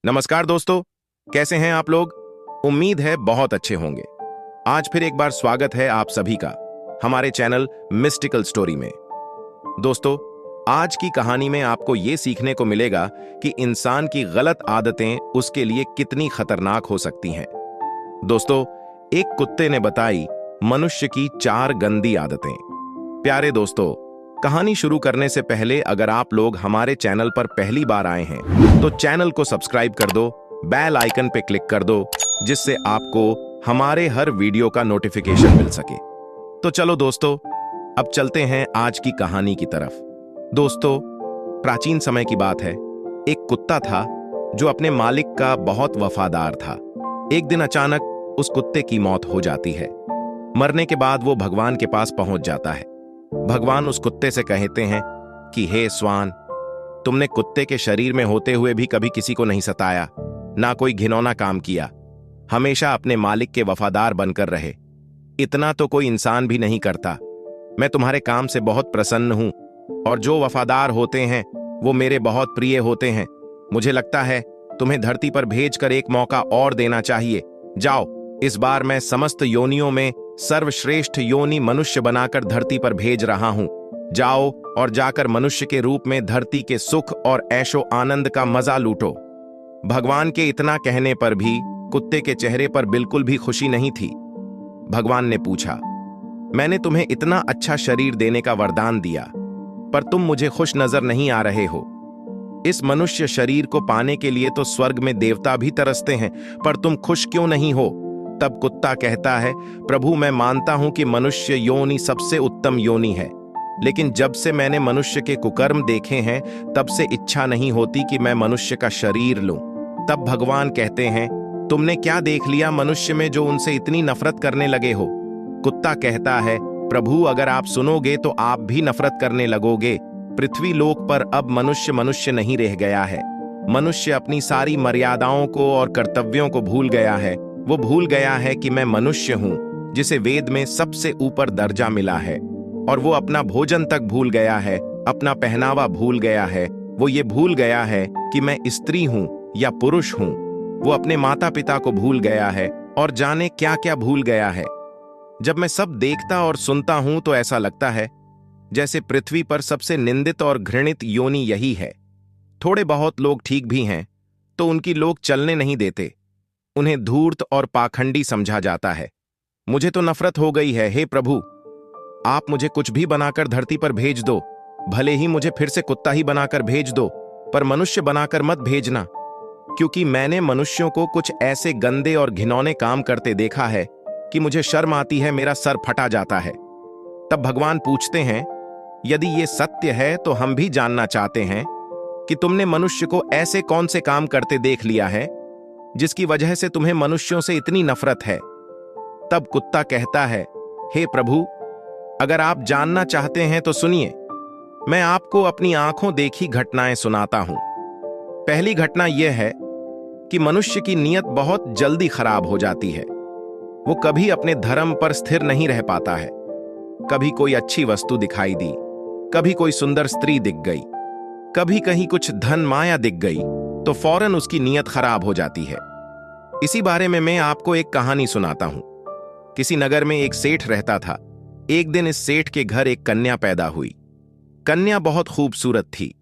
नमस्कार दोस्तों, कैसे हैं आप लोग। उम्मीद है बहुत अच्छे होंगे। आज फिर एक बार स्वागत है आप सभी का हमारे चैनल मिस्टिकल स्टोरी में। दोस्तों, आज की कहानी में आपको ये सीखने को मिलेगा कि इंसान की गलत आदतें उसके लिए कितनी खतरनाक हो सकती हैं। दोस्तों, एक कुत्ते ने बताई मनुष्य की 4 गंदी आदतें। प्यारे दोस्तों, कहानी शुरू करने से पहले अगर आप लोग हमारे चैनल पर पहली बार आए हैं तो चैनल को सब्सक्राइब कर दो, बेल आइकन पे क्लिक कर दो, जिससे आपको हमारे हर वीडियो का नोटिफिकेशन मिल सके। तो चलो दोस्तों, अब चलते हैं आज की कहानी की तरफ। दोस्तों, प्राचीन समय की बात है। एक कुत्ता था जो अपने मालिक का बहुत वफादार था। एक दिन अचानक उस कुत्ते की मौत हो जाती है। मरने के बाद वो भगवान के पास पहुंच जाता है। भगवान उस कुत्ते से कहते हैं कि हे स्वान, तुमने कुत्ते के शरीर में होते हुए भी कभी किसी को नहीं सताया, ना कोई घिनौना काम किया, हमेशा अपने मालिक के वफादार बनकर रहे। इतना तो कोई इंसान भी नहीं करता। मैं तुम्हारे काम से बहुत प्रसन्न हूं और जो वफादार होते हैं वो मेरे बहुत प्रिय होते हैं। मुझे लगता है तुम्हें धरती पर भेजकर एक मौका और देना चाहिए। जाओ, इस बार मैं समस्त योनियों में सर्वश्रेष्ठ योनि मनुष्य बनाकर धरती पर भेज रहा हूं। जाओ और जाकर मनुष्य के रूप में धरती के सुख और ऐशो आनंद का मजा लूटो। भगवान के इतना कहने पर भी कुत्ते के चेहरे पर बिल्कुल भी खुशी नहीं थी। भगवान ने पूछा, मैंने तुम्हें इतना अच्छा शरीर देने का वरदान दिया, पर तुम मुझे खुश नजर नहीं आ रहे हो। इस मनुष्य शरीर को पाने के लिए तो स्वर्ग में देवता भी तरसते हैं, पर तुम खुश क्यों नहीं हो। तब कुत्ता कहता है, प्रभु, मैं मानता हूं कि मनुष्य योनि सबसे उत्तम योनि है, लेकिन जब से मैंने मनुष्य के कुकर्म देखे हैं तब से इच्छा नहीं होती कि मैं मनुष्य का शरीर लूं। तब भगवान कहते हैं, तुमने क्या देख लिया मनुष्य में जो उनसे इतनी नफरत करने लगे हो। कुत्ता कहता है, प्रभु, अगर आप सुनोगे तो आप भी नफरत करने लगोगे। पृथ्वी लोक पर अब मनुष्य मनुष्य नहीं रह गया है। मनुष्य अपनी सारी मर्यादाओं को और कर्तव्यों को भूल गया है। वो भूल गया है कि मैं मनुष्य हूं, जिसे वेद में सबसे ऊपर दर्जा मिला है। और वो अपना भोजन तक भूल गया है, अपना पहनावा भूल गया है। वो ये भूल गया है कि मैं स्त्री हूं या पुरुष हूं। वो अपने माता पिता को भूल गया है और जाने क्या क्या भूल गया है। जब मैं सब देखता और सुनता हूं तो ऐसा लगता है जैसे पृथ्वी पर सबसे निंदित और घृणित योनि यही है। थोड़े बहुत लोग ठीक भी हैं तो उनकी लोग चलने नहीं देते। उन्हें धूर्त और पाखंडी समझा जाता है। मुझे तो नफरत हो गई है। हे प्रभु, आप मुझे कुछ भी बनाकर धरती पर भेज दो। भले ही मुझे फिर से कुत्ता ही बनाकर भेज दो, पर मनुष्य बनाकर मत भेजना, क्योंकि मैंने मनुष्यों को कुछ ऐसे गंदे और घिनौने काम करते देखा है कि मुझे शर्म आती है, मेरा सर फटा जाता है। तब भगवान पूछते हैं, यदि ये सत्य है तो हम भी जानना चाहते हैं कि तुमने मनुष्य को ऐसे कौन से काम करते देख लिया है जिसकी वजह से तुम्हें मनुष्यों से इतनी नफरत है। तब कुत्ता कहता है, हे प्रभु, अगर आप जानना चाहते हैं तो सुनिए। मैं आपको अपनी आंखों देखी घटनाएं सुनाता हूं। पहली घटना यह है कि मनुष्य की नियत बहुत जल्दी खराब हो जाती है। वो कभी अपने धर्म पर स्थिर नहीं रह पाता है। कभी कोई अच्छी वस्तु दिखाई दी, कभी कोई सुंदर स्त्री दिख गई, कभी कहीं कुछ धन माया दिख गई, तो फौरन उसकी नियत खराब हो जाती है। इसी बारे में मैं आपको एक कहानी सुनाता हूं। किसी नगर में एक सेठ रहता था। एक दिन इस सेठ के घर एक कन्या पैदा हुई। कन्या बहुत खूबसूरत थी।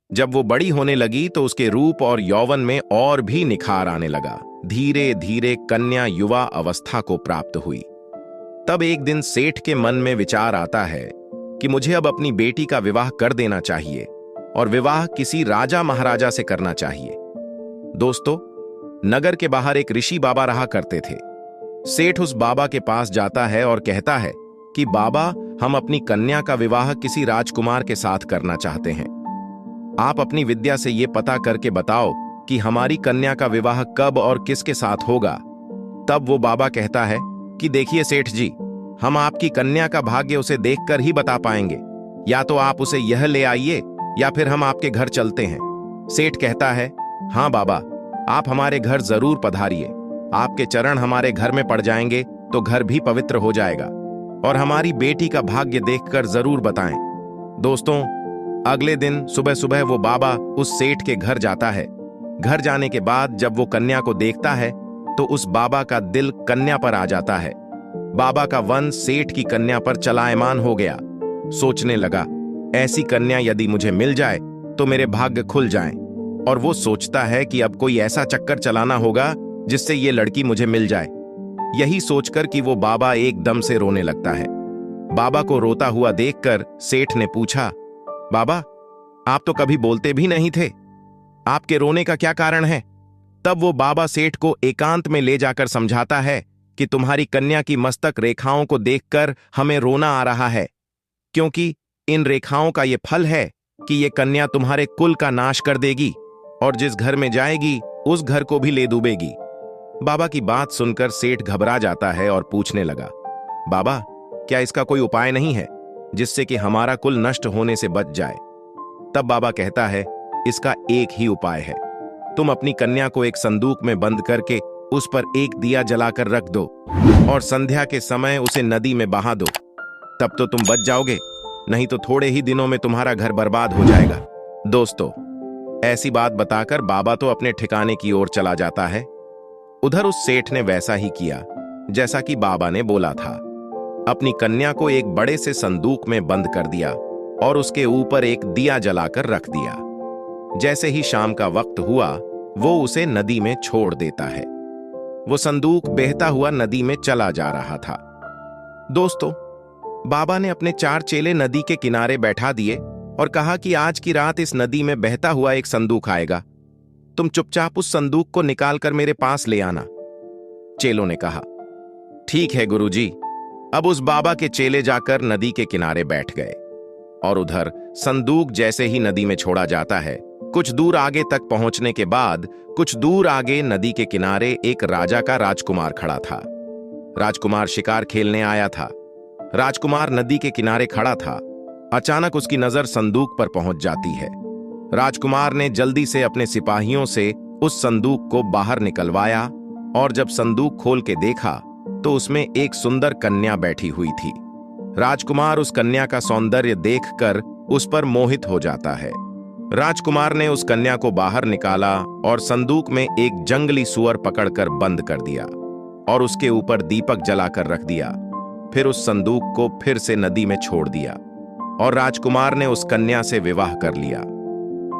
जब वो बड़ी होने लगी तो उसके रूप और यौवन में और भी निखार आने लगा। धीरे धीरे कन्या युवा अवस्था को प्राप्त हुई। तब एक दिन सेठ के मन में विचार आता है कि मुझे अब अपनी बेटी का विवाह कर देना चाहिए और विवाह किसी राजा महाराजा से करना चाहिए। दोस्तों, नगर के बाहर एक ऋषि बाबा रहा करते थे। सेठ उस बाबा के पास जाता है और कहता है कि बाबा, हम अपनी कन्या का विवाह किसी राजकुमार के साथ करना चाहते हैं। आप अपनी विद्या से ये पता करके बताओ कि हमारी कन्या का विवाह कब और किसके साथ होगा। तब वो बाबा कहता है कि देखिए सेठ जी, हम आपकी कन्या का भाग्य उसे देखकर ही बता पाएंगे। या तो आप उसे यह ले आइए या फिर हम आपके घर चलते हैं। सेठ कहता है, हाँ बाबा, आप हमारे घर जरूर पधारिए। आपके चरण हमारे घर में पड़ जाएंगे तो घर भी पवित्र हो जाएगा और हमारी बेटी का भाग्य देखकर जरूर बताएं। दोस्तों, अगले दिन सुबह सुबह वो बाबा उस सेठ के घर जाता है। घर जाने के बाद जब वो कन्या को देखता है तो उस बाबा का दिल कन्या पर आ जाता है। बाबा का मन सेठ की कन्या पर चलायमान हो गया। सोचने लगा, ऐसी कन्या यदि मुझे मिल जाए तो मेरे भाग्य खुल जाएं। और वो सोचता है कि अब कोई ऐसा चक्कर चलाना होगा जिससे ये लड़की मुझे मिल जाए। यही सोचकर कि वो बाबा एकदम से रोने लगता है। बाबा को रोता हुआ देखकर सेठ ने पूछा, बाबा, आप तो कभी बोलते भी नहीं थे, आपके रोने का क्या कारण है? तब वो बाबा सेठ को एकांत में ले जाकर समझाता है कि तुम्हारी कन्या की मस्तक रेखाओं को देखकर हमें रोना आ रहा है, क्योंकि इन रेखाओं का ये फल है कि ये कन्या तुम्हारे कुल का नाश कर देगी और जिस घर में जाएगी उस घर को भी ले डूबेगी। बाबा की बात सुनकर सेठ घबरा जाता है और पूछने लगा, बाबा, क्या इसका कोई उपाय नहीं है जिससे कि हमारा कुल नष्ट होने से बच जाए? तब बाबा कहता है, इसका एक ही उपाय है। तुम अपनी कन्या को एक संदूक में बंद करके उस पर एक दिया जलाकर रख दो और संध्या के समय उसे नदी में बहा दो। तब तो तुम बच जाओगे, नहीं तो थोड़े ही दिनों में तुम्हारा घर बर्बाद हो जाएगा। दोस्तों, ऐसी बात बताकर बाबा तो अपने ठिकाने की ओर चला जाता है। उधर उस सेठ ने वैसा ही किया जैसा कि बाबा ने बोला था। अपनी कन्या को एक बड़े से संदूक में बंद कर दिया और उसके ऊपर एक दिया जलाकर रख दिया। जैसे ही शाम का वक्त हुआ, वो उसे नदी में छोड़ देता है। वो संदूक बहता हुआ नदी में चला जा रहा था। दोस्तों, बाबा ने अपने 4 चेले नदी के किनारे बैठा दिए और कहा कि आज की रात इस नदी में बहता हुआ एक संदूक आएगा, तुम चुपचाप उस संदूक को निकालकर मेरे पास ले आना। चेलों ने कहा, ठीक है गुरुजी। अब उस बाबा के चेले जाकर नदी के किनारे बैठ गए और उधर संदूक जैसे ही नदी में छोड़ा जाता है, कुछ दूर आगे तक पहुंचने के बाद कुछ दूर आगे नदी के किनारे एक राजा का राजकुमार खड़ा था। राजकुमार शिकार खेलने आया था। राजकुमार नदी के किनारे खड़ा था। अचानक उसकी नजर संदूक पर पहुंच जाती है। राजकुमार ने जल्दी से अपने सिपाहियों से उस संदूक को बाहर निकलवाया और जब संदूक खोल के देखा तो उसमें एक सुंदर कन्या बैठी हुई थी। राजकुमार उस कन्या का सौंदर्य देखकर उस पर मोहित हो जाता है। राजकुमार ने उस कन्या को बाहर निकाला और संदूक में एक जंगली सुअर पकड़कर बंद कर दिया और उसके ऊपर दीपक जलाकर रख दिया। फिर उस संदूक को फिर से नदी में छोड़ दिया और राजकुमार ने उस कन्या से विवाह कर लिया।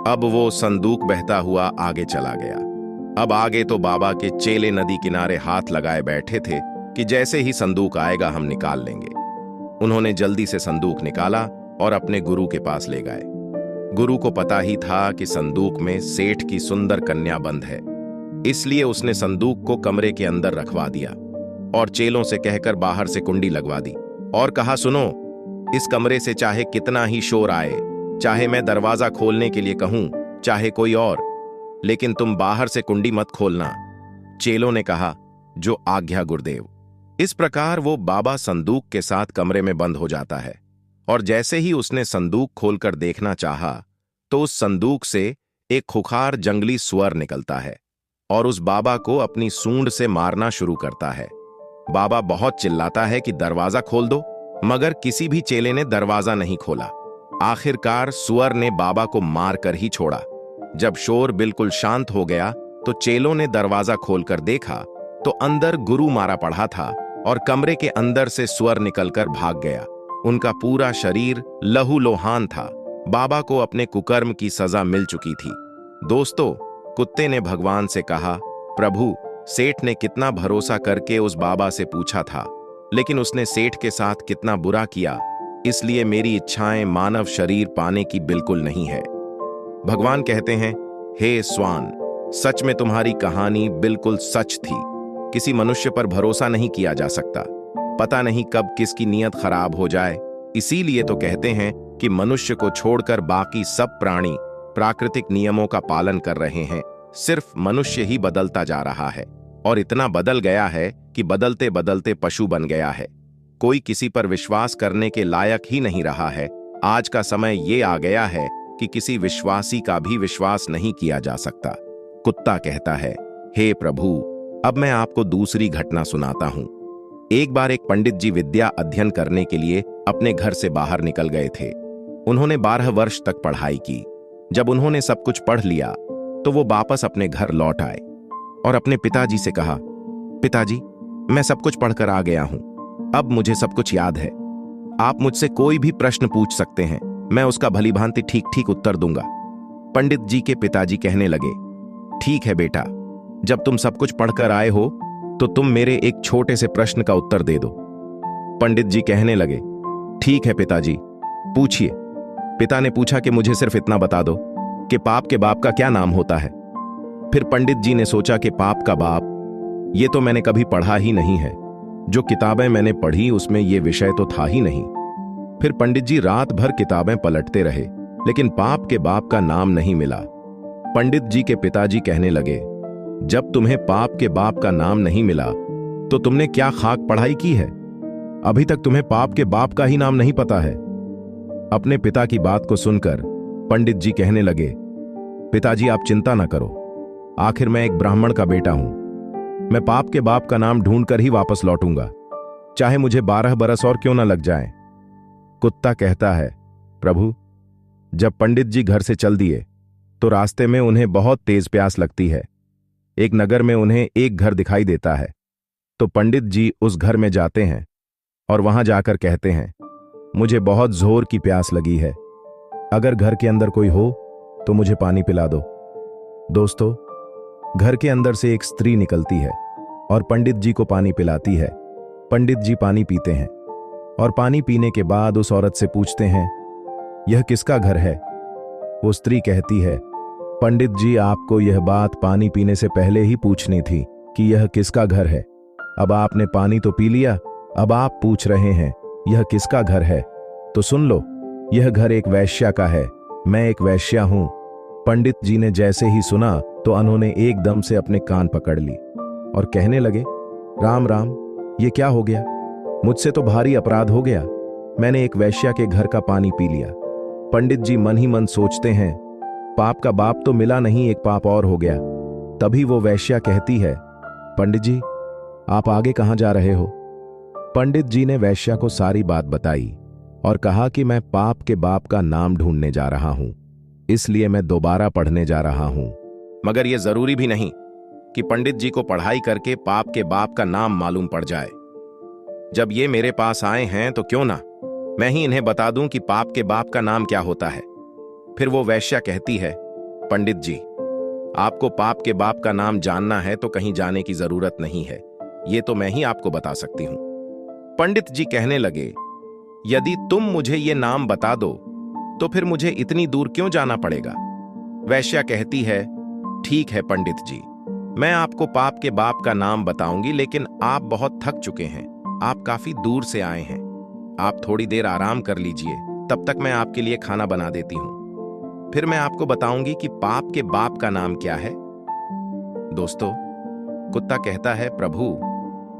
अब वो संदूक बहता हुआ आगे चला गया। अब आगे तो बाबा के चेले नदी किनारे हाथ लगाए बैठे थे कि जैसे ही संदूक आएगा हम निकाल लेंगे। उन्होंने जल्दी से संदूक निकाला और अपने गुरु के पास ले गए। गुरु को पता ही था कि संदूक में सेठ की सुंदर कन्या बंद है, इसलिए उसने संदूक को कमरे के अंदर रखवा दिया और चेलों से कहकर बाहर से कुंडी लगवा दी और कहा, सुनो, इस कमरे से चाहे कितना ही शोर आए, चाहे मैं दरवाजा खोलने के लिए कहूं, चाहे कोई और, लेकिन तुम बाहर से कुंडी मत खोलना। चेलों ने कहा, जो आज्ञा गुरुदेव। इस प्रकार वो बाबा संदूक के साथ कमरे में बंद हो जाता है और जैसे ही उसने संदूक खोलकर देखना चाहा तो उस संदूक से एक खुखार जंगली सुअर निकलता है और उस बाबा को अपनी सूंड से मारना शुरू करता है। बाबा बहुत चिल्लाता है कि दरवाजा खोल दो, मगर किसी भी चेले ने दरवाजा नहीं खोला। आखिरकार सुअर ने बाबा को मारकर ही छोड़ा। जब शोर बिल्कुल शांत हो गया तो चेलों ने दरवाजा खोलकर देखा तो अंदर गुरु मारा पड़ा था और कमरे के अंदर से सुअर निकलकर भाग गया। उनका पूरा शरीर लहूलुहान था। बाबा को अपने कुकर्म की सजा मिल चुकी थी। दोस्तों, कुत्ते ने भगवान से कहा, प्रभु, सेठ ने कितना भरोसा करके उस बाबा से पूछा था, लेकिन उसने सेठ के साथ कितना बुरा किया, इसलिए मेरी इच्छाएं मानव शरीर पाने की बिल्कुल नहीं है। भगवान कहते हैं, हे स्वान, सच में तुम्हारी कहानी बिल्कुल सच थी। किसी मनुष्य पर भरोसा नहीं किया जा सकता। पता नहीं कब किसकी नीयत खराब हो जाए। इसीलिए तो कहते हैं कि मनुष्य को छोड़कर बाकी सब प्राणी प्राकृतिक नियमों का पालन कर रहे हैं। सिर्फ मनुष्य ही बदलता जा रहा है और इतना बदल गया है कि बदलते बदलते पशु बन गया है। कोई किसी पर विश्वास करने के लायक ही नहीं रहा है। आज का समय ये आ गया है कि किसी विश्वासी का भी विश्वास नहीं किया जा सकता। कुत्ता कहता है, हे प्रभु, अब मैं आपको दूसरी घटना सुनाता हूं। एक बार एक पंडित जी विद्या अध्ययन करने के लिए अपने घर से बाहर निकल गए थे। उन्होंने 12 वर्ष तक पढ़ाई की। जब उन्होंने सब कुछ पढ़ लिया तो वो वापस अपने घर लौट आए और अपने पिताजी से कहा, पिताजी, मैं सब कुछ पढ़कर आ गया हूं। अब मुझे सब कुछ याद है। आप मुझसे कोई भी प्रश्न पूछ सकते हैं, मैं उसका भलीभांति ठीक ठीक उत्तर दूंगा। पंडित जी के पिताजी कहने लगे, ठीक है बेटा, जब तुम सब कुछ पढ़कर आए हो तो तुम मेरे एक छोटे से प्रश्न का उत्तर दे दो। पंडित जी कहने लगे, ठीक है पिताजी, पूछिए। पिता ने पूछा कि मुझे सिर्फ इतना बता दो कि पाप के बाप का क्या नाम होता है। फिर पंडित जी ने सोचा कि पाप का बाप, ये तो मैंने कभी पढ़ा ही नहीं है। जो किताबें मैंने पढ़ी उसमें ये विषय तो था ही नहीं। फिर पंडित जी रात भर किताबें पलटते रहे, लेकिन पाप के बाप का नाम नहीं मिला। पंडित जी के पिताजी कहने लगे, जब तुम्हें पाप के बाप का नाम नहीं मिला तो तुमने क्या खाक पढ़ाई की है? अभी तक तुम्हें पाप के बाप का ही नाम नहीं पता है। अपने पिता की बात को सुनकर पंडित जी कहने लगे, पिताजी आप चिंता ना करो, आखिर मैं एक ब्राह्मण का बेटा हूं। मैं पाप के बाप का नाम ढूंढकर ही वापस लौटूंगा, चाहे मुझे 12 बरस और क्यों ना लग जाएं। कुत्ता कहता है, प्रभु, जब पंडित जी घर से चल दिए तो रास्ते में उन्हें बहुत तेज प्यास लगती है। एक नगर में उन्हें एक घर दिखाई देता है, तो पंडित जी उस घर में जाते हैं और वहां जाकर कहते हैं, मुझे बहुत जोर की प्यास लगी है, अगर घर के अंदर कोई हो तो मुझे पानी पिला दो। दोस्तों, घर के अंदर से एक स्त्री निकलती है और पंडित जी को पानी पिलाती है। पंडित जी पानी पीते हैं और पानी पीने के बाद उस औरत से पूछते हैं, यह किसका घर है? वो स्त्री कहती है, पंडित जी, आपको यह बात पानी पीने से पहले ही पूछनी थी कि यह किसका घर है। अब आपने पानी तो पी लिया, अब आप पूछ रहे हैं यह किसका घर है। तो सुन लो, यह घर एक वैश्या का है, मैं एक वैश्या हूं। पंडित जी ने जैसे ही सुना तो उन्होंने एकदम से अपने कान पकड़ ली और कहने लगे, राम राम, ये क्या हो गया? मुझसे तो भारी अपराध हो गया, मैंने एक वैश्या के घर का पानी पी लिया। पंडित जी मन ही मन सोचते हैं, पाप का बाप तो मिला नहीं, एक पाप और हो गया। तभी वो वैश्या कहती है, पंडित जी, आप आगे कहां जा रहे हो? पंडित जी ने वैश्या को सारी बात बताई और कहा कि मैं पाप के बाप का नाम ढूंढने जा रहा हूं, इसलिए मैं दोबारा पढ़ने जा रहा हूं। मगर यह जरूरी भी नहीं कि पंडित जी को पढ़ाई करके पाप के बाप का नाम मालूम पड़ जाए। जब ये मेरे पास आए हैं तो क्यों ना मैं ही इन्हें बता दूं कि पाप के बाप का नाम क्या होता है। फिर वो वैश्या कहती है, पंडित जी, आपको पाप के बाप का नाम जानना है तो कहीं जाने की जरूरत नहीं है, ये तो मैं ही आपको बता सकती हूं। पंडित जी कहने लगे, यदि तुम मुझे ये नाम बता दो तो फिर मुझे इतनी दूर क्यों जाना पड़ेगा? वैश्या कहती है, ठीक है पंडित जी, मैं आपको पाप के बाप का नाम बताऊंगी, लेकिन आप बहुत थक चुके हैं, आप काफी दूर से आए हैं, आप थोड़ी देर आराम कर लीजिए, तब तक मैं आपके लिए खाना बना देती हूं। फिर मैं आपको बताऊंगी कि पाप के बाप का नाम क्या है। दोस्तों, कुत्ता कहता है, प्रभु,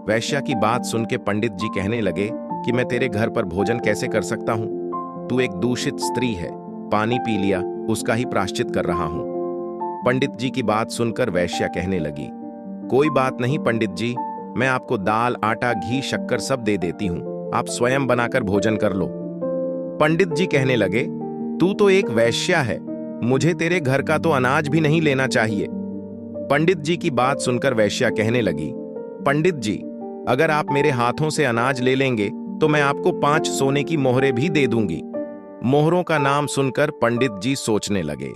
वैश्या की बात सुन के पंडित जी कहने लगे कि मैं तेरे घर पर भोजन कैसे कर सकता हूं? तू एक दूषित स्त्री है, पानी पी लिया, उसका ही प्रायश्चित कर रहा हूं। पंडित जी की बात सुनकर वैश्या कहने लगी, कोई बात नहीं पंडित जी, मैं आपको दाल, आटा, घी, शक्कर सब दे देती हूं, आप स्वयं बनाकर भोजन कर लो। पंडित जी कहने लगे, तू तो एक वैश्या है, मुझे तेरे घर का तो अनाज भी नहीं लेना चाहिए। पंडित जी की बात सुनकर वैश्या कहने लगी, पंडित जी, अगर आप मेरे हाथों से अनाज ले लेंगे तो मैं आपको 5 सोने की मोहरें भी दे दूंगी। मोहरों का नाम सुनकर पंडित जी सोचने लगे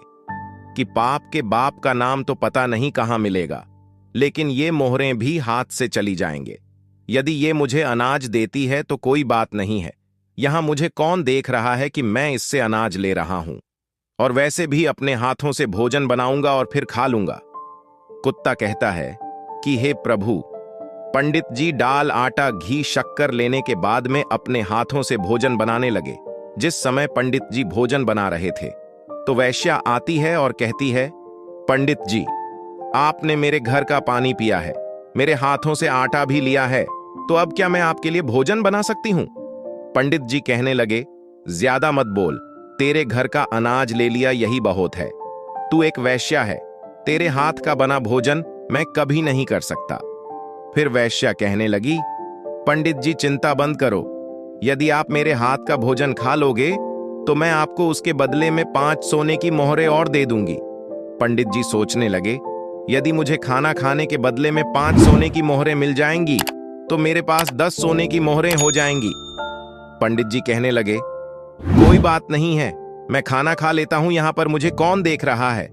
कि पाप के बाप का नाम तो पता नहीं कहां मिलेगा, लेकिन ये मोहरें भी हाथ से चली जाएंगे। यदि ये मुझे अनाज देती है तो कोई बात नहीं है, यहां मुझे कौन देख रहा है कि मैं इससे अनाज ले रहा हूं, और वैसे भी अपने हाथों से भोजन बनाऊंगा और फिर खा लूंगा। कुत्ता कहता है कि हे प्रभु, पंडित जी दाल, आटा, घी, शक्कर लेने के बाद में अपने हाथों से भोजन बनाने लगे। जिस समय पंडित जी भोजन बना रहे थे तो वैश्या आती है और कहती है, पंडित जी, आपने मेरे घर का पानी पिया है, मेरे हाथों से आटा भी लिया है, तो अब क्या मैं आपके लिए भोजन बना सकती हूं? पंडित जी कहने लगे, ज्यादा मत बोल, तेरे घर का अनाज ले लिया यही बहुत है, तू एक वैश्या है, तेरे हाथ का बना भोजन मैं कभी नहीं कर सकता। फिर वैश्या कहने लगी, पंडित जी चिंता बंद करो, यदि आप मेरे हाथ का भोजन खा लोगे तो मैं आपको उसके बदले में 5 सोने की मोहरें और दे दूंगी। पंडित जी सोचने लगे, यदि मुझे खाना खाने के बदले में 5 सोने की मोहरें मिल जाएंगी तो मेरे पास 10 सोने की मोहरें हो जाएंगी। पंडित जी कहने लगे, कोई बात नहीं है, मैं खाना खा लेता हूं, यहां पर मुझे कौन देख रहा है।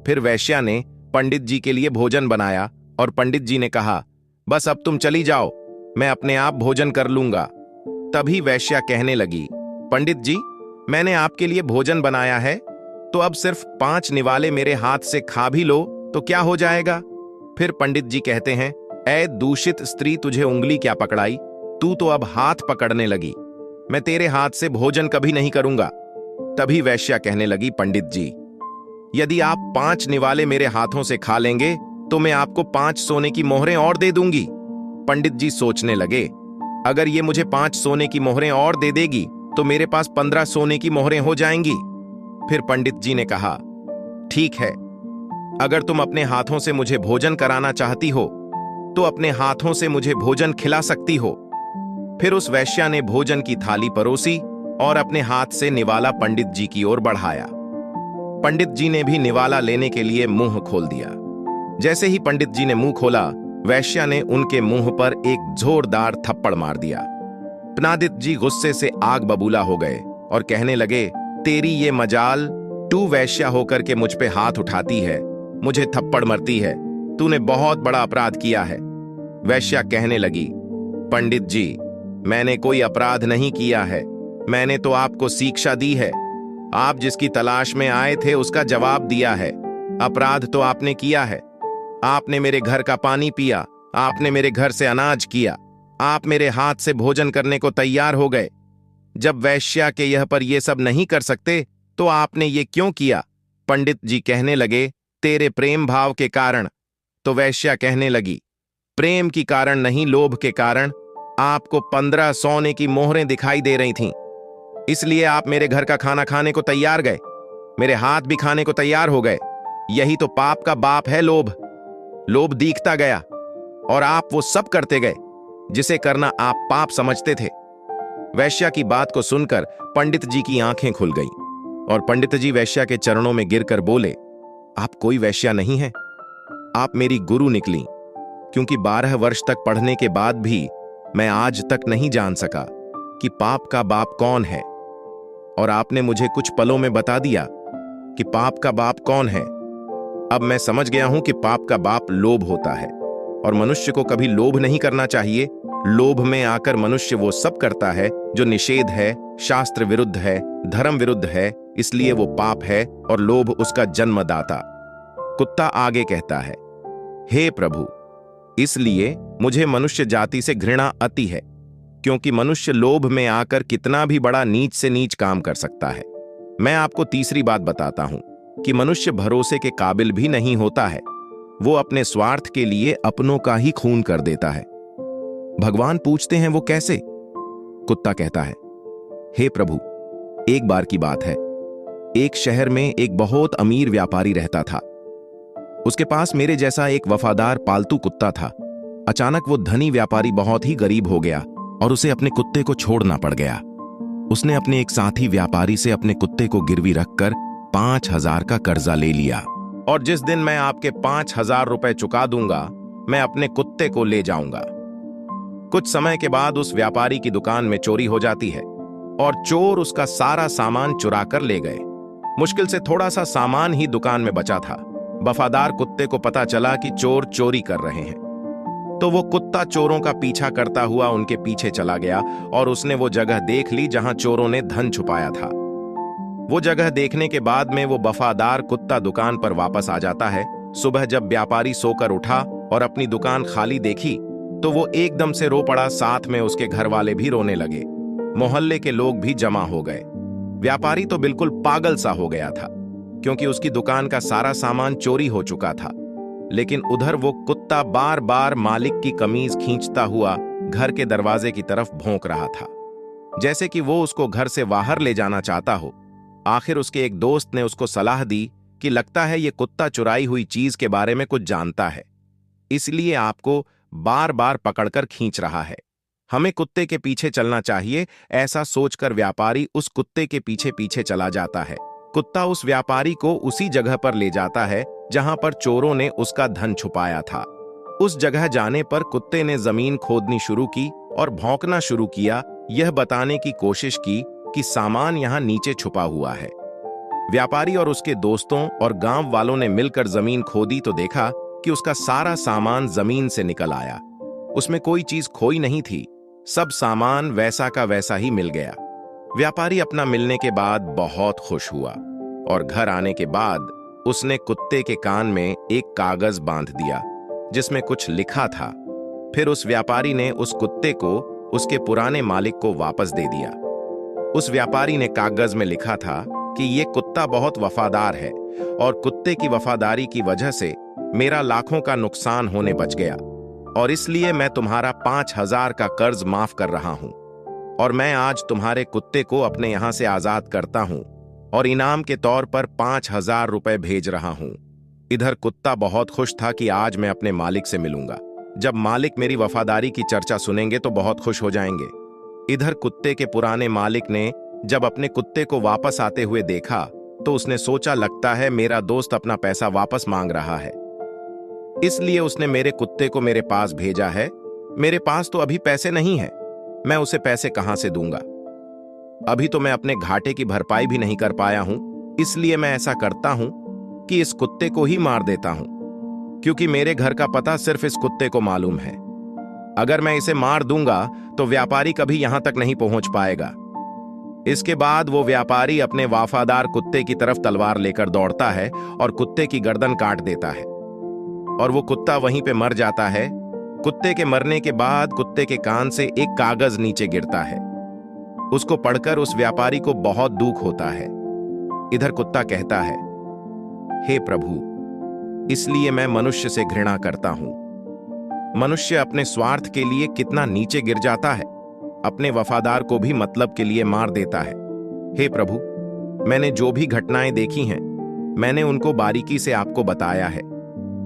फिर वैश्या ने पंडित जी के लिए भोजन बनाया और पंडित जी ने कहा, बस अब तुम चली जाओ, मैं अपने आप भोजन कर लूंगा। तभी वैश्या कहने लगी, पंडित जी, मैंने आपके लिए भोजन बनाया है, तो अब सिर्फ 5 निवाले मेरे हाथ से खा भी लो तो क्या हो जाएगा। फिर पंडित जी कहते हैं, ऐ दूषित स्त्री, तुझे उंगली क्या पकड़ाई, तू तो अब हाथ पकड़ने लगी, मैं तेरे हाथ से भोजन कभी नहीं करूंगा। तभी वैश्या कहने लगी, पंडित जी, यदि आप 5 निवाले मेरे हाथों से खा लेंगे तो मैं आपको 5 सोने की मोहरें और दे दूंगी। पंडित जी सोचने लगे, अगर ये मुझे 5 सोने की मोहरें और दे देगी तो मेरे पास 15 सोने की मोहरें हो जाएंगी। फिर पंडित जी ने कहा, ठीक है, अगर तुम अपने हाथों से मुझे भोजन कराना चाहती हो तो अपने हाथों से मुझे भोजन खिला सकती हो। फिर उस वैश्या ने भोजन की थाली परोसी और अपने हाथ से निवाला पंडित जी की ओर बढ़ाया। पंडित जी ने भी निवाला लेने के लिए मुंह खोल दिया। जैसे ही पंडित जी ने मुंह खोला, वैश्या ने उनके मुंह पर एक जोरदार थप्पड़ मार दिया। पंडित जी गुस्से से आग बबूला हो गए और कहने लगे, तेरी ये मजाल, तू वैश्या होकर के मुझ पे हाथ उठाती है, मुझे थप्पड़ मारती है, तूने बहुत बड़ा अपराध किया है। वैश्या कहने लगी, पंडित जी, मैंने कोई अपराध नहीं किया है, मैंने तो आपको शिक्षा दी है, आप जिसकी तलाश में आए थे उसका जवाब दिया है। अपराध तो आपने किया है, आपने मेरे घर का पानी पिया, आपने मेरे घर से अनाज किया, आप मेरे हाथ से भोजन करने को तैयार हो गए। जब वैश्या के यह पर यह सब नहीं कर सकते तो आपने ये क्यों किया। पंडित जी कहने लगे, तेरे प्रेम भाव के कारण। तो वैश्या कहने लगी, प्रेम की कारण नहीं, लोभ के कारण आपको 15 सोने की मोहरें दिखाई दे रही थीं, इसलिए आप मेरे घर का खाना खाने को तैयार गए, मेरे हाथ भी खाने को तैयार हो गए। यही तो पाप का बाप है, लोभ। लोभ दिखता गया और आप वो सब करते गए जिसे करना आप पाप समझते थे। वैश्या की बात को सुनकर पंडित जी की आंखें खुल गईं और पंडित जी वैश्या के चरणों में गिरकर बोले, आप कोई वैश्या नहीं है, आप मेरी गुरु निकली, क्योंकि 12 वर्ष तक पढ़ने के बाद भी मैं आज तक नहीं जान सका कि पाप का बाप कौन है, और आपने मुझे कुछ पलों में बता दिया कि पाप का बाप कौन है। अब मैं समझ गया हूं कि पाप का बाप लोभ होता है और मनुष्य को कभी लोभ नहीं करना चाहिए। लोभ में आकर मनुष्य वो सब करता है जो निषेध है, शास्त्र विरुद्ध है, धर्म विरुद्ध है, इसलिए वो पाप है और लोभ उसका जन्मदाता। कुत्ता आगे कहता है, हे प्रभु, इसलिए मुझे मनुष्य जाति से घृणा अति है, क्योंकि मनुष्य लोभ में आकर कितना भी बड़ा नीच से नीच काम कर सकता है। मैं आपको तीसरी बात बताता हूं कि मनुष्य भरोसे के काबिल भी नहीं होता है, वो अपने स्वार्थ के लिए अपनों का ही खून कर देता है। भगवान पूछते हैं, वो कैसे? कुत्ता कहता है, हे प्रभु, एक बार की बात है, एक शहर में एक बहुत अमीर व्यापारी रहता था। उसके पास मेरे जैसा एक वफादार पालतू कुत्ता था। अचानक वो धनी व्यापारी बहुत ही गरीब हो गया और उसे अपने कुत्ते को छोड़ना पड़ गया। उसने अपने एक साथी व्यापारी से अपने कुत्ते को गिरवी रखकर 5,000 का कर्जा ले लिया, और जिस दिन मैं आपके 5,000 रुपए चुका दूंगा, मैं अपने कुत्ते को ले जाऊंगा। कुछ समय के बाद उस व्यापारी की दुकान में चोरी हो जाती है और चोर उसका सारा सामान चुरा कर ले गए। मुश्किल से थोड़ा सा सामान ही दुकान में बचा था। वफादार कुत्ते को पता चला कि चोर चोरी कर रहे हैं, तो वो कुत्ता चोरों का पीछा करता हुआ उनके पीछे चला गया और उसने वो जगह देख ली जहां चोरों ने धन छुपाया था। वो जगह देखने के बाद में वो वफादार कुत्ता दुकान पर वापस आ जाता है। सुबह जब व्यापारी सोकर उठा और अपनी दुकान खाली देखी तो वो एकदम से रो पड़ा, साथ में उसके घर वाले भी रोने लगे। मोहल्ले के लोग भी जमा हो गए। व्यापारी तो बिल्कुल पागल सा हो गया था, क्योंकि उसकी दुकान का सारा सामान चोरी हो चुका था। लेकिन उधर वो कुत्ता बार बार मालिक की कमीज खींचता हुआ घर के दरवाजे की तरफ भौंक रहा था, जैसे कि वो उसको घर से बाहर ले जाना चाहता हो। आखिर उसके एक दोस्त ने उसको सलाह दी कि लगता है ये कुत्ता चुराई हुई चीज के बारे में कुछ जानता है, इसलिए आपको बार बार पकड़कर खींच रहा है। हमें कुत्ते के पीछे चलना चाहिए। ऐसा सोचकर व्यापारी उस कुत्ते के पीछे पीछे चला जाता है कुत्ता उस व्यापारी को उसी जगह पर ले जाता है जहां पर चोरों ने उसका धन छुपाया था। उस जगह जाने पर कुत्ते ने जमीन खोदनी शुरू की और भौंकना शुरू किया, यह बताने की कोशिश की कि सामान यहां नीचे छुपा हुआ है। व्यापारी और उसके दोस्तों और गांव वालों ने मिलकर जमीन खोदी तो देखा कि उसका सारा सामान जमीन से निकल आया। उसमें कोई चीज खोई नहीं थी, सब सामान वैसा का वैसा ही मिल गया। व्यापारी अपना मिलने के बाद बहुत खुश हुआ और घर आने के बाद उसने कुत्ते के कान में एक कागज बांध दिया जिसमें कुछ लिखा था। फिर उस व्यापारी ने उस कुत्ते को उसके पुराने मालिक को वापस दे दिया। उस व्यापारी ने कागज में लिखा था कि ये कुत्ता बहुत वफादार है और कुत्ते की वफादारी की वजह से मेरा लाखों का नुकसान होने बच गया और इसलिए मैं तुम्हारा 5,000 का कर्ज माफ कर रहा हूं और मैं आज तुम्हारे कुत्ते को अपने यहां से आजाद करता हूं और इनाम के तौर पर 5,000 रुपए भेज रहा हूं। इधर कुत्ता बहुत खुश था कि आज मैं अपने मालिक से मिलूंगा। जब मालिक मेरी वफादारी की चर्चा सुनेंगे तो बहुत खुश हो जाएंगे। इधर कुत्ते के पुराने मालिक ने जब अपने कुत्ते को वापस आते हुए देखा तो उसने सोचा, लगता है मेरा दोस्त अपना पैसा वापस मांग रहा है, इसलिए उसने मेरे कुत्ते को मेरे पास भेजा है। मेरे पास तो अभी पैसे नहीं है, मैं उसे पैसे कहां से दूंगा। अभी तो मैं अपने घाटे की भरपाई भी नहीं कर पाया हूं, इसलिए मैं ऐसा करता हूं कि इस कुत्ते को ही मार देता हूं, क्योंकि मेरे घर का पता सिर्फ इस कुत्ते को मालूम है। अगर मैं इसे मार दूंगा तो व्यापारी कभी यहां तक नहीं पहुंच पाएगा। इसके बाद वो व्यापारी अपने वफादार कुत्ते की तरफ तलवार लेकर दौड़ता है और कुत्ते की गर्दन काट देता है और वो कुत्ता वहीं पे मर जाता है। कुत्ते के मरने के बाद कुत्ते के कान से एक कागज नीचे गिरता है। उसको पढ़कर उस व्यापारी को बहुत दुख होता है। इधर कुत्ता कहता है, हे प्रभु, इसलिए मैं मनुष्य से घृणा करता हूं। मनुष्य अपने स्वार्थ के लिए कितना नीचे गिर जाता है, अपने वफादार को भी मतलब के लिए मार देता है। हे प्रभु, मैंने जो भी घटनाएं देखी हैं, मैंने उनको बारीकी से आपको बताया है।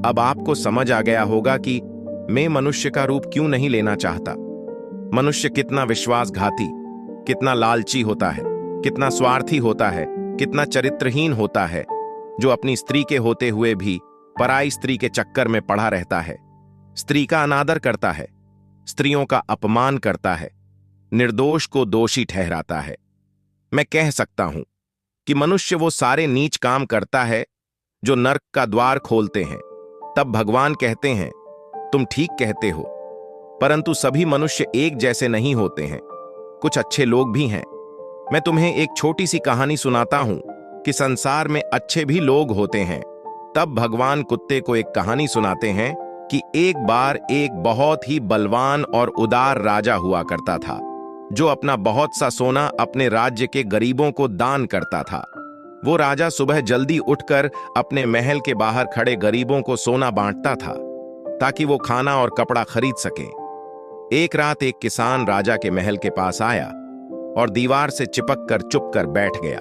अब आपको समझ आ गया होगा कि मैं मनुष्य का रूप क्यों नहीं लेना चाहता। मनुष्य कितना विश्वासघाती, कितना लालची होता है, कितना स्वार्थी होता है, कितना चरित्रहीन होता है, जो अपनी स्त्री के होते हुए भी पराई स्त्री के चक्कर में पड़ा रहता है, स्त्री का अनादर करता है, स्त्रियों का अपमान करता है, निर्दोष को दोषी ठहराता है। मैं कह सकता हूं कि मनुष्य वो सारे नीच काम करता है जो नर्क का द्वार खोलते हैं। तब भगवान कहते हैं, तुम ठीक कहते हो, परंतु सभी मनुष्य एक जैसे नहीं होते हैं, कुछ अच्छे लोग भी हैं। मैं तुम्हें एक छोटी सी कहानी सुनाता हूं कि संसार में अच्छे भी लोग होते हैं। तब भगवान कुत्ते को एक कहानी सुनाते हैं कि एक बार एक बहुत ही बलवान और उदार राजा हुआ करता था, जो अपना बहुत सा सोना अपने राज्य के गरीबों को दान करता था। वो राजा सुबह जल्दी उठकर अपने महल के बाहर खड़े गरीबों को सोना बांटता था ताकि वो खाना और कपड़ा खरीद सके। एक रात एक किसान राजा के महल के पास आया और दीवार से चिपक कर चुप कर बैठ गया।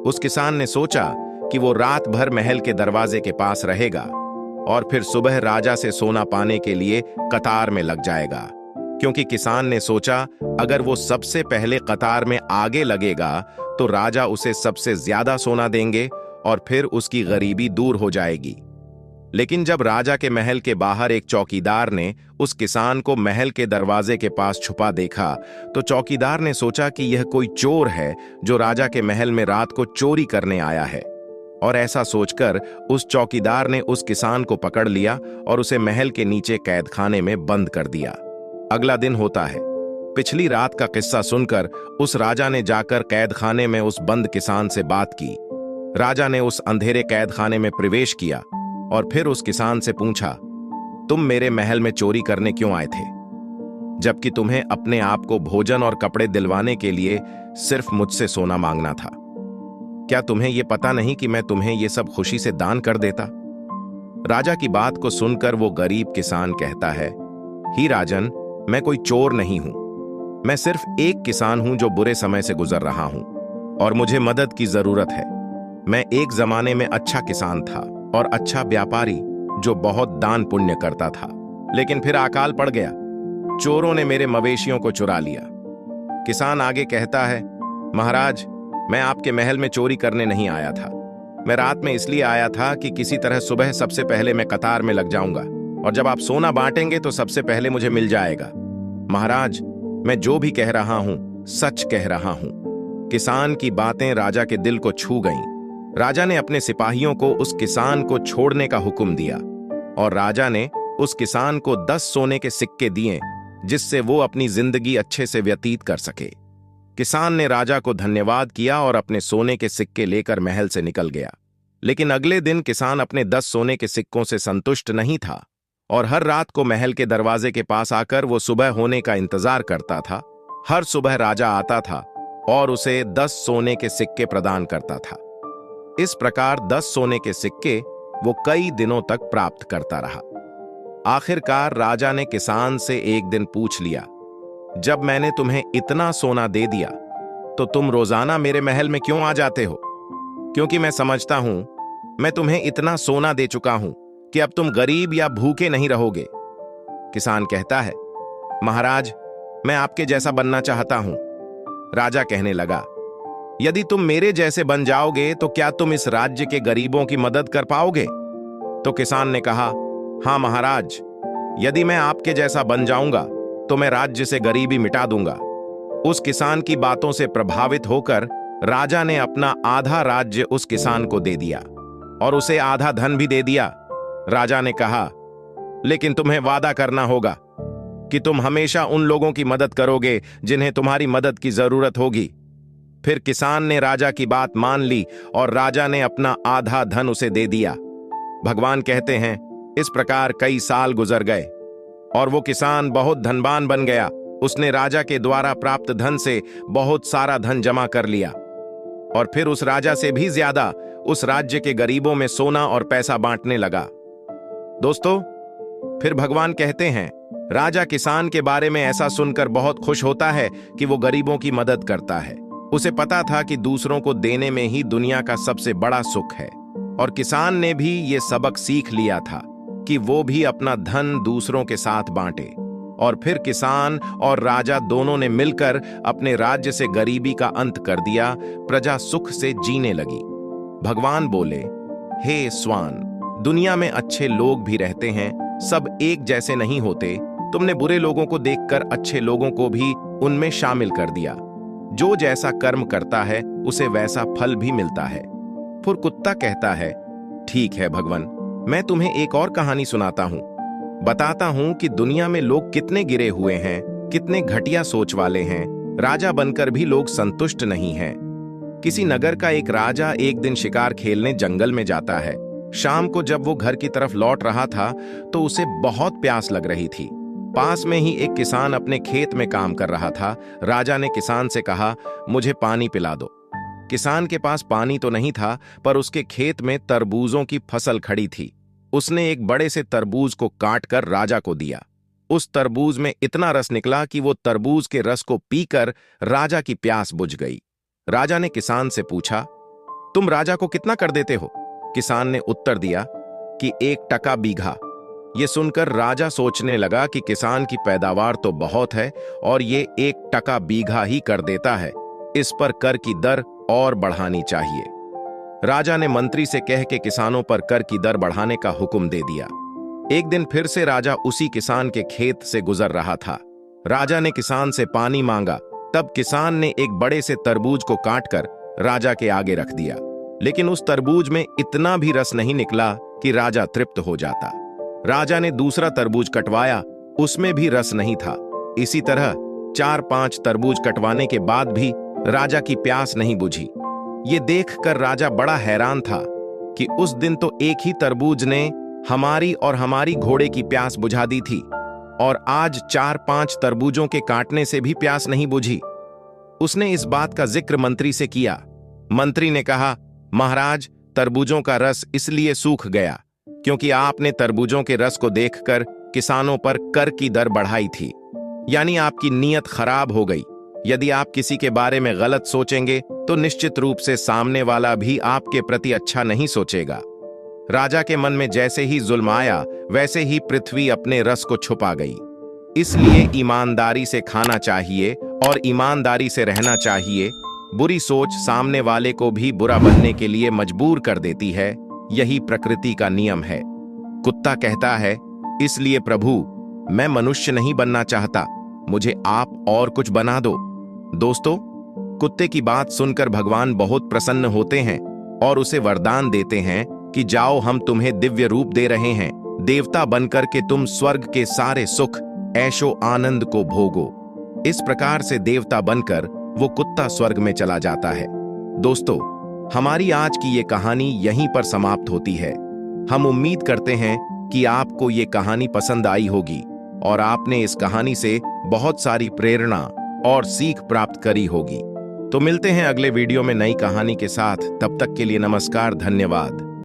उस किसान ने सोचा कि वो रात भर महल के दरवाजे के पास रहेगा और फिर सुबह राजा से सोना पाने के लिए कतार में लग जाएगा, क्योंकि किसान ने सोचा अगर वो सबसे पहले कतार में आगे लगेगा तो राजा उसे सबसे ज्यादा सोना देंगे और फिर उसकी गरीबी दूर हो जाएगी। लेकिन जब राजा के महल के बाहर एक चौकीदार ने उस किसान को महल के दरवाजे के पास छुपा देखा तो चौकीदार ने सोचा कि यह कोई चोर है जो राजा के महल में रात को चोरी करने आया है, और ऐसा सोचकर उस चौकीदार ने उस किसान को पकड़ लिया और उसे महल के नीचे कैदखाने में बंद कर दिया। अगला दिन होता है। पिछली रात का किस्सा सुनकर उस राजा ने जाकर कैदखाने में उस बंद किसान से बात की। राजा ने उस अंधेरे कैदखाने में प्रवेश किया और फिर उस किसान से पूछा, तुम मेरे महल में चोरी करने क्यों आए थे, जबकि तुम्हें अपने आप को भोजन और कपड़े दिलवाने के लिए सिर्फ मुझसे सोना मांगना था? क्या तुम्हें यह पता नहीं कि मैं तुम्हें यह सब खुशी से दान कर देता? राजा की बात को सुनकर वो गरीब किसान कहता है, ही राजन, मैं कोई चोर नहीं हूं, मैं सिर्फ एक किसान हूं जो बुरे समय से गुजर रहा हूं और मुझे मदद की जरूरत है। मैं एक जमाने में अच्छा किसान था और अच्छा व्यापारी जो बहुत दान पुण्य करता था, लेकिन फिर अकाल पड़ गया, चोरों ने मेरे मवेशियों को चुरा लिया। किसान आगे कहता है, महाराज, मैं आपके महल में चोरी करने नहीं आया था। मैं रात में इसलिए आया था कि किसी तरह सुबह सबसे पहले मैं कतार में लग जाऊंगा और जब आप सोना बांटेंगे तो सबसे पहले मुझे मिल जाएगा। महाराज, मैं जो भी कह रहा हूं सच कह रहा हूं। किसान की बातें राजा के दिल को छू गईं। राजा ने अपने सिपाहियों को उस किसान को छोड़ने का हुक्म दिया और राजा ने उस किसान को 10 सोने के सिक्के दिए जिससे वो अपनी जिंदगी अच्छे से व्यतीत कर सके। किसान ने राजा को धन्यवाद किया और अपने सोने के सिक्के लेकर महल से निकल गया। लेकिन अगले दिन किसान अपने 10 सोने के सिक्कों से संतुष्ट नहीं था और हर रात को महल के दरवाजे के पास आकर वो सुबह होने का इंतजार करता था। हर सुबह राजा आता था और उसे 10 सोने के सिक्के प्रदान करता था। इस प्रकार 10 सोने के सिक्के वो कई दिनों तक प्राप्त करता रहा। आखिरकार राजा ने किसान से एक दिन पूछ लिया, जब मैंने तुम्हें इतना सोना दे दिया तो तुम रोजाना मेरे महल में क्यों आ जाते हो? क्योंकि मैं समझता हूं मैं तुम्हें इतना सोना दे चुका हूं कि अब तुम गरीब या भूखे नहीं रहोगे। किसान कहता है, महाराज, मैं आपके जैसा बनना चाहता हूं। राजा कहने लगा, यदि तुम मेरे जैसे बन जाओगे तो क्या तुम इस राज्य के गरीबों की मदद कर पाओगे? तो किसान ने कहा, हाँ महाराज, यदि मैं आपके जैसा बन जाऊंगा तो मैं राज्य से गरीबी मिटा दूंगा। उस किसान की बातों से प्रभावित होकर राजा ने अपना आधा राज्य उस किसान को दे दिया और उसे आधा धन भी दे दिया। राजा ने कहा, लेकिन तुम्हें वादा करना होगा कि तुम हमेशा उन लोगों की मदद करोगे जिन्हें तुम्हारी मदद की जरूरत होगी। फिर किसान ने राजा की बात मान ली और राजा ने अपना आधा धन उसे दे दिया। भगवान कहते हैं, इस प्रकार कई साल गुजर गए और वो किसान बहुत धनवान बन गया। उसने राजा के द्वारा प्राप्त धन से बहुत सारा धन जमा कर लिया और फिर उस राजा से भी ज्यादा उस राज्य के गरीबों में सोना और पैसा बांटने लगा। दोस्तों, फिर भगवान कहते हैं, राजा किसान के बारे में ऐसा सुनकर बहुत खुश होता है कि वो गरीबों की मदद करता है। उसे पता था कि दूसरों को देने में ही दुनिया का सबसे बड़ा सुख है और किसान ने भी ये सबक सीख लिया था कि वो भी अपना धन दूसरों के साथ बांटे। और फिर किसान और राजा दोनों ने मिलकर अपने राज्य से गरीबी का अंत कर दिया। प्रजा सुख से जीने लगी। भगवान बोले, हे स्वान, दुनिया में अच्छे लोग भी रहते हैं, सब एक जैसे नहीं होते। तुमने बुरे लोगों को देखकर अच्छे लोगों को भी उनमें शामिल कर दिया। जो जैसा कर्म करता है उसे वैसा फल भी मिलता है। फिर कुत्ता कहता है, ठीक है भगवान, मैं तुम्हें एक और कहानी सुनाता हूं। बताता हूं कि दुनिया में लोग कितने गिरे हुए हैं, कितने घटिया सोच वाले हैं। राजा बनकर भी लोग संतुष्ट नहीं हैं। किसी नगर का एक राजा एक दिन शिकार खेलने जंगल में जाता है। शाम को जब वो घर की तरफ लौट रहा था तो उसे बहुत प्यास लग रही थी। पास में ही एक किसान अपने खेत में काम कर रहा था। राजा ने किसान से कहा, मुझे पानी पिला दो। किसान के पास पानी तो नहीं था, पर उसके खेत में तरबूजों की फसल खड़ी थी। उसने एक बड़े से तरबूज को काटकर राजा को दिया। उस तरबूज में इतना रस निकला कि वो तरबूज के रस को पीकर राजा की प्यास बुझ गई। राजा ने किसान से पूछा, तुम राजा को कितना कर देते हो? किसान ने उत्तर दिया कि 1 टका बीघा। ये सुनकर राजा सोचने लगा कि किसान की पैदावार तो बहुत है और ये 1 टका बीघा ही कर देता है। इस पर कर की दर और बढ़ानी चाहिए। राजा ने मंत्री से कह के किसानों पर कर की दर बढ़ाने का हुक्म दे दिया। एक दिन फिर से राजा उसी किसान के खेत से गुजर रहा था। राजा ने किसान से पानी मांगा। तब किसान ने एक बड़े से तरबूज को काटकर राजा के आगे रख दिया। लेकिन उस तरबूज में इतना भी रस नहीं निकला कि राजा तृप्त हो जाता। राजा ने दूसरा तरबूज कटवाया, उसमें भी रस नहीं था। इसी तरह 4-5 तरबूज कटवाने के बाद भी राजा की प्यास नहीं बुझी। ये देखकर राजा बड़ा हैरान था कि उस दिन तो एक ही तरबूज ने हमारी और हमारी घोड़े की प्यास बुझा दी थी और आज 4-5 तरबूजों के काटने से भी प्यास नहीं बुझी। उसने इस बात का जिक्र मंत्री से किया। मंत्री ने कहा, महाराज, तरबूजों का रस इसलिए सूख गया क्योंकि आपने तरबूजों के रस को देखकर किसानों पर कर की दर बढ़ाई थी, यानी आपकी नीयत खराब हो गई। यदि आप किसी के बारे में गलत सोचेंगे तो निश्चित रूप से सामने वाला भी आपके प्रति अच्छा नहीं सोचेगा। राजा के मन में जैसे ही जुल्म आया वैसे ही पृथ्वी अपने रस को छुपा गई। इसलिए ईमानदारी से खाना चाहिए और ईमानदारी से रहना चाहिए बुरी सोच सामने वाले को भी बुरा बनने के लिए मजबूर कर देती है। यही प्रकृति का नियम है। कुत्ता कहता है, इसलिए प्रभु, मैं मनुष्य नहीं बनना चाहता, मुझे आप और कुछ बना दो। दोस्तों, कुत्ते की बात सुनकर भगवान बहुत प्रसन्न होते हैं और उसे वरदान देते हैं कि जाओ, हम तुम्हें दिव्य रूप दे रहे हैं, देवता बनकर के तुम स्वर्ग के सारे सुख ऐशो आनंद को भोगो। इस प्रकार से देवता बनकर वो कुत्ता स्वर्ग में चला जाता है। दोस्तों, हमारी आज की ये कहानी यहीं पर समाप्त होती है। हम उम्मीद करते हैं कि आपको ये कहानी पसंद आई होगी और आपने इस कहानी से बहुत सारी प्रेरणा और सीख प्राप्त करी होगी। तो मिलते हैं अगले वीडियो में नई कहानी के साथ। तब तक के लिए नमस्कार, धन्यवाद।